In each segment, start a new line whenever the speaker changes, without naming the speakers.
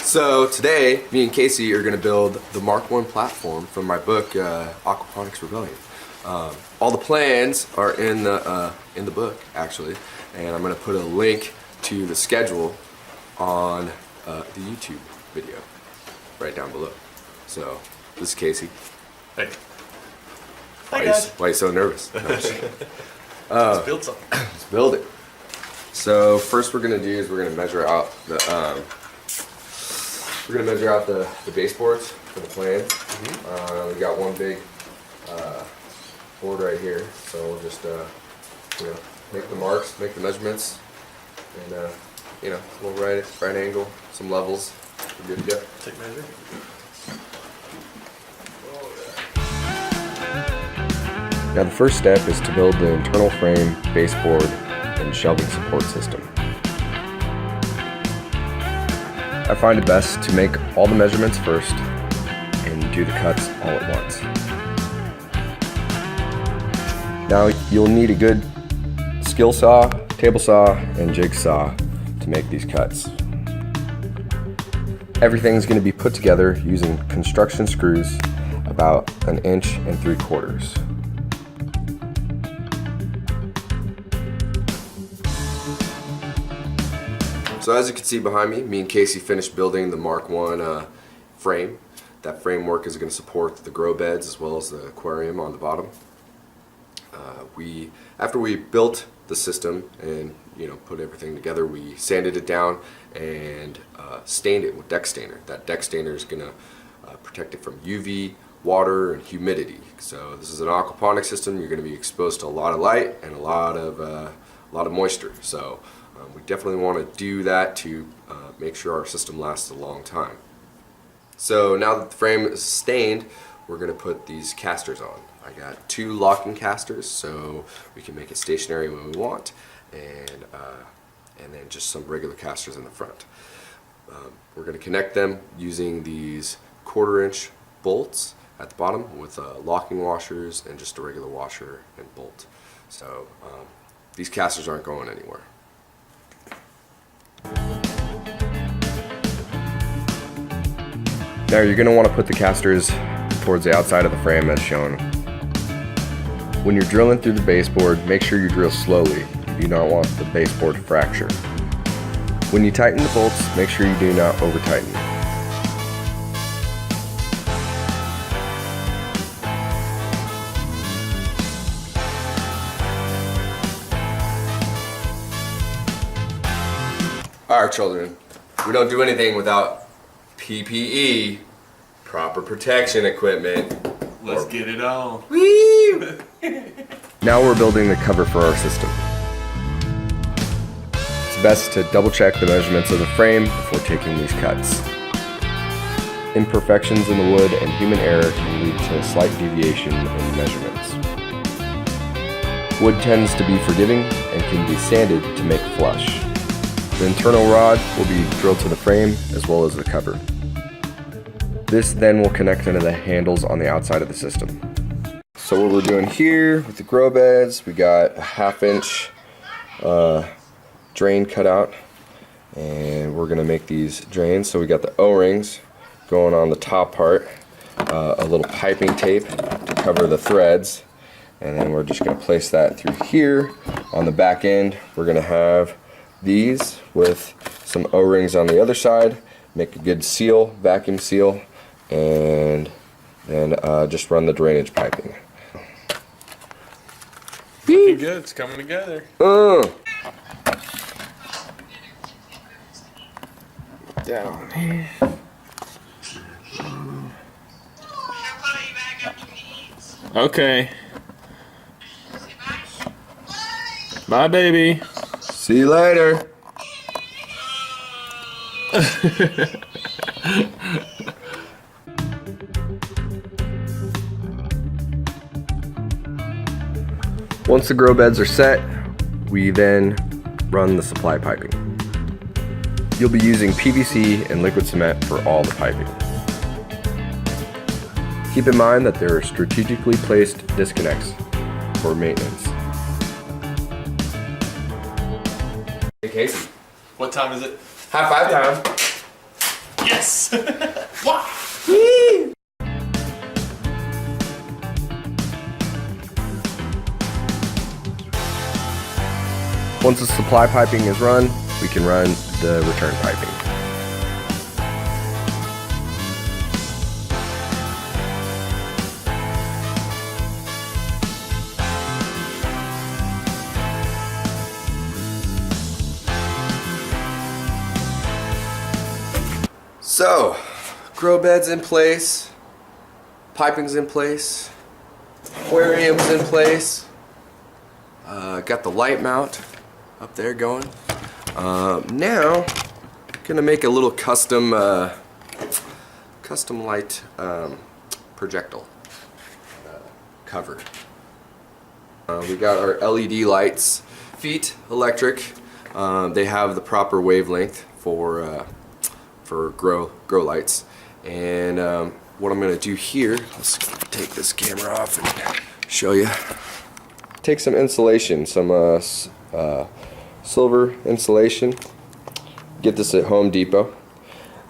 So today, me and Casey are going to build the Mark I platform from my book, Aquaponics Rebellion. All the plans are in the book, actually, and I'm going to put a link to the schedule on the YouTube video right down below. So this is Casey.
Hey.
Why are you so nervous? No,
Let's build something.
let's build it. So first we're gonna do is we're gonna measure out the baseboards for the plans. We got one big board right here, so we'll just make the marks, make the measurements, and a little right angle, some levels. We're good to go.
Take measure.
Now the first step is to build the internal frame, baseboard, and shelving support system. I find it best to make all the measurements first and do the cuts all at once. Now you'll need a good skill saw, table saw, and jigsaw to make these cuts. Everything's going to be put together using construction screws about 1 3/4 inches. So as you can see behind me and Casey finished building the Mark I frame. That framework is going to support the grow beds as well as the aquarium on the bottom. After we built the system and put everything together, we sanded it down and stained it with deck stainer. That deck stainer is going to protect it from UV, water, and humidity. So this is an aquaponic system. You're going to be exposed to a lot of light and a lot of moisture. So we definitely want to do that to make sure our system lasts a long time. So now that the frame is stained, we're going to put these casters on. I got 2 locking casters, so we can make it stationary when we want, and then just some regular casters in the front. We're going to connect them using these 1/4 inch bolts at the bottom with locking washers and just a regular washer and bolt. So these casters aren't going anywhere. Now you're going to want to put the casters towards the outside of the frame as shown. When you're drilling through the baseboard, make sure you drill slowly. You do not want the baseboard to fracture. When you tighten the bolts, make sure you do not over tighten. Alright children, we don't do anything without PPE, proper protection equipment.
Let's get it on.
Woo! Now we're building the cover for our system. It's best to double check the measurements of the frame before taking these cuts. Imperfections in the wood and human error can lead to a slight deviation in measurements. Wood tends to be forgiving and can be sanded to make flush. The internal rod will be drilled to the frame as well as the cover. This then will connect into the handles on the outside of the system. So what we're doing here with the grow beds, we got a 1/2 inch drain cut out, and we're going to make these drains. So we got the O-rings going on the top part, a little piping tape to cover the threads, and then we're just going to place that through here. On the back end, we're going to have these with some O-rings on the other side, make a good seal, vacuum seal, and then just run the drainage piping.
Looking good, it's coming together.
Down here.
Okay. Bye, baby.
See you later. Once the grow beds are set, we then run the supply piping. You'll be using PVC and liquid cement for all the piping. Keep in mind that there are strategically placed disconnects for maintenance. Hey Casey.
What time is it?
High five time.
Yes!
Once the supply piping is run, we can run the return piping. So, grow beds in place, piping's in place, aquarium's in place. Got the light mount up there going. Now, gonna make a little custom light projectile cover. We got our LED lights, feet electric. They have the proper wavelength for grow lights. And what I'm gonna do here, let's take this camera off and show you. Take some insulation, some silver insulation. Get this at Home Depot.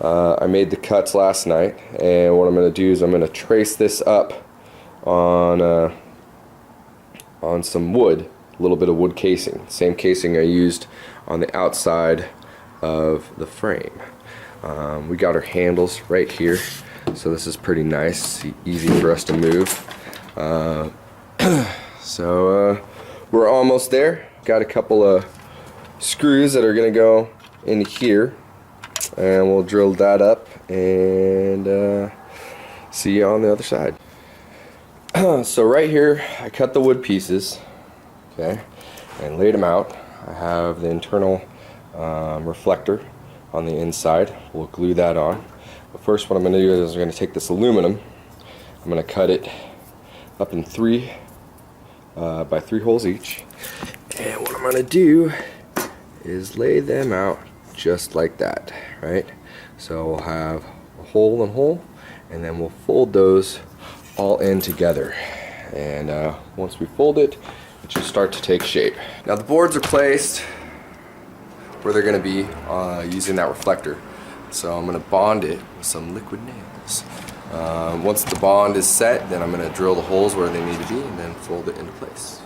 I made the cuts last night, and what I'm going to do is I'm going to trace this up on some wood, a little bit of wood casing, same casing I used on the outside of the frame. We got our handles right here, so this is pretty nice, easy for us to move. So we're almost there. Got a couple of screws that are going to go into here, and we'll drill that up and see you on the other side. So right here I cut the wood pieces, okay, and laid them out. I have the internal reflector on the inside. We'll glue that on. But first what I'm going to do is I'm going to take this aluminum, I'm going to cut it up in 3 by 3 holes each, and what I'm going to do is lay them out just like that, right? So we'll have a hole and hole, and then we'll fold those all in together, and once we fold it, it should start to take shape. Now the boards are placed where they're going to be using that reflector, so I'm going to bond it with some liquid nails. Once the bond is set, then I'm going to drill the holes where they need to be and then fold it into place.